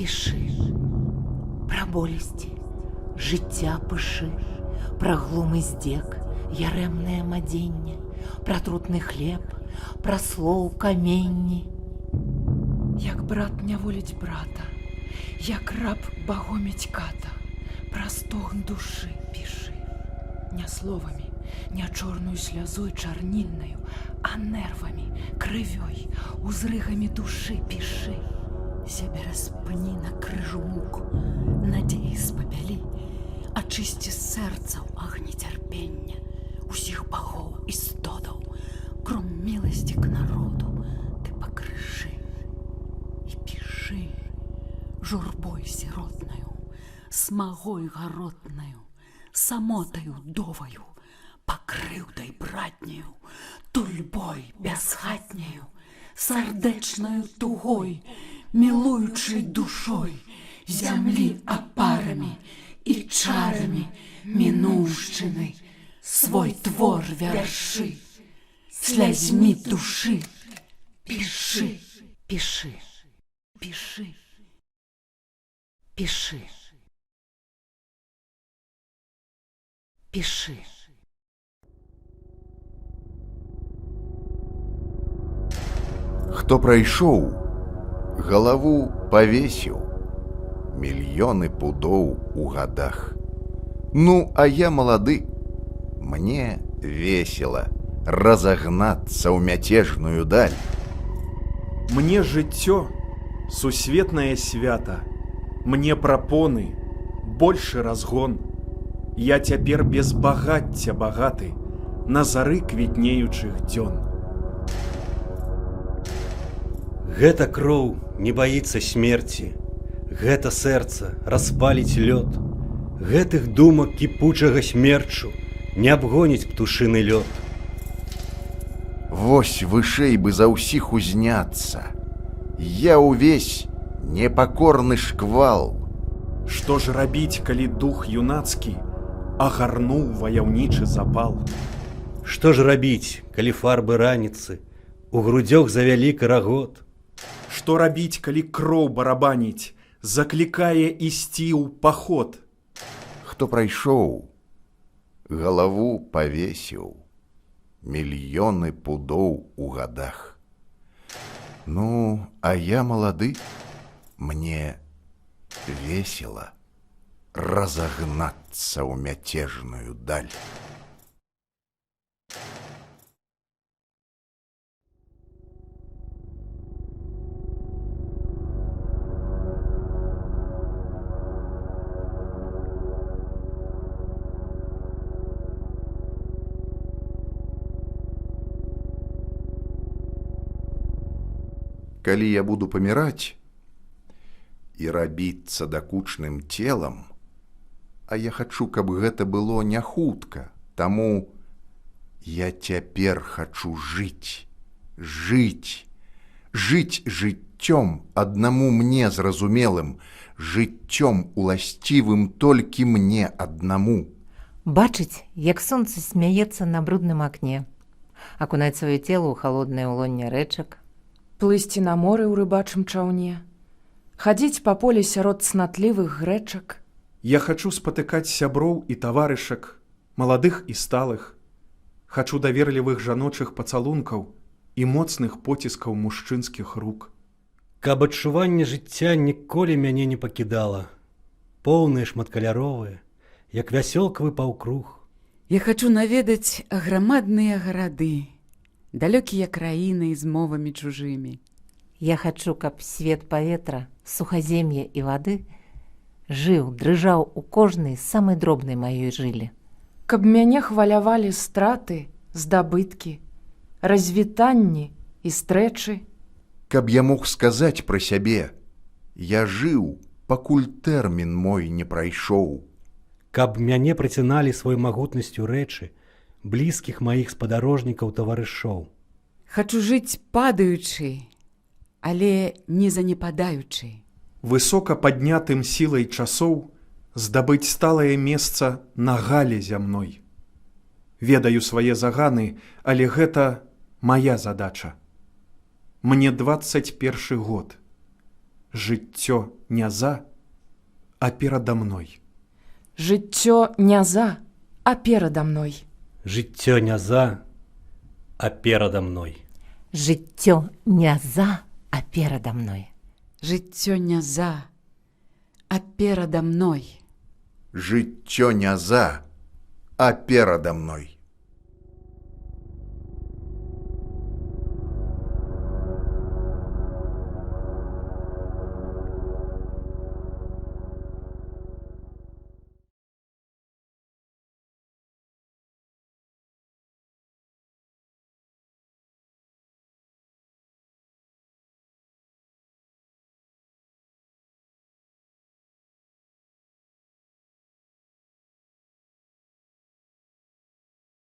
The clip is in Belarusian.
пішы. Пра болесці, жыцця пышы, пра глум і здзек, ярэмнае мадзенне, пра трутны хлеб, пра слоў каменні. Як брат няволіць брата, як раб багоміць ката, пра стогн душы пішы. Не словамі, не чорную слязой чарнільнаю, а нервамі, крывёй, узрыгамі душы пішы. Сябе распні на крыжу муку, надзеі спапялі, ачысці з сэрцаў агні цярпення, усіх багоў і стодаў, кром міласці к народу, ты пакрыжы і пішы журбой сіротнаю, смагой гаротнаю, самотаю доваю, пакрыўдай братняю, тульбой бясхатняю, сардэчнаю тугой, мілуючай душой, зямлі апарамі і чарамі мінуўшчынай свой твор вяршы, слязьмі душы пішы, Пішы, пішы. пішы. Пішы. Хто прайшоў, галаву павесіў, мільёны пудоў у гадах. Ну, а я малады, мне весела разагнацца ў мяцежную даль. Мне жыццё сусветнае свята, мне прапоны, большы разгон. Я цяпер без багацця багаты, на зары квітнеючых дзён. Гэта кроў не баіцца смерці, гэта сэрца распаліць лёд, гэтых думак кіпучага смерчу не абгоніць птушыны лёд. Вось вышэй бы за ўсіх узняцца. Я ўвесь непакорны шквал. Што ж рабіць, калі дух юнацкі агарнуў ваяўнічы запал? Што ж рабіць, калі фарбы раніцы у грудзёх завялі карагод? Што рабіць, калі кроў барабаніць, заклікае ісці ў паход? Хто прайшоў, галаву павесіў, мільёны пудоў у гадах. Ну, а я малады, мне весела разагнацца ў мяцежную даль. Калі я буду паміраць і рабіцца дакучным целам, а я хачу, каб гэта было не хутка, таму я цяпер хачу жыць, жыць, жыць жыццём аднаму мне зразумелым, жыццём уласцівым толькі мне аднаму. Бачыць, як сонца смяецца на брудным акне, акунаць сваё цела ў халоднае ўлонне рэчак, Плысці на моры ў рыбачым чаўне, хадзіць па полі сярод цнатлівых грэчак. Я хачу спатыкаць сяброў і таварышак, маладых і сталых. Хачу даверлівых жаночых пацалункаў і моцных поціскаў мужчынскіх рук. Каб адчуванне жыцця ніколі мяне не пакідала, поўныя шматкаляровыя, як вясёлкавы паўкруг. Я хачу наведаць аграмадныя гарады, далёкія краіны з мовамі чужымі. Я хачу, каб свет паветра, сухазем'я і вады жыў, дрыжаў у кожнай самай дробнай маёй жыле. Каб мяне хвалявалі страты, здабыткі, развітанні і стрэчы. Каб я мог сказаць пра сябе, я жыў, пакуль тэрмін мой не прайшоў. Каб мяне прыціналі свой магутнасцю рэчы, блізкіх маіх спадарожнікаў таварышоў. Хачу жыць падаючы, але не занепадаючы. Высока паднятым сілай часоў здабыць сталае месца на гале зямной. Ведаю свае заганы, але гэта мая задача. Мне 21 год. Жыццё не за, а перада мной. Жыццё не за, а перада мной. Жыццё не за, а перада мной. Жыццё не за, а перада мной. Жыццё не за, а перада мной. Жыццё не за, а перада мной.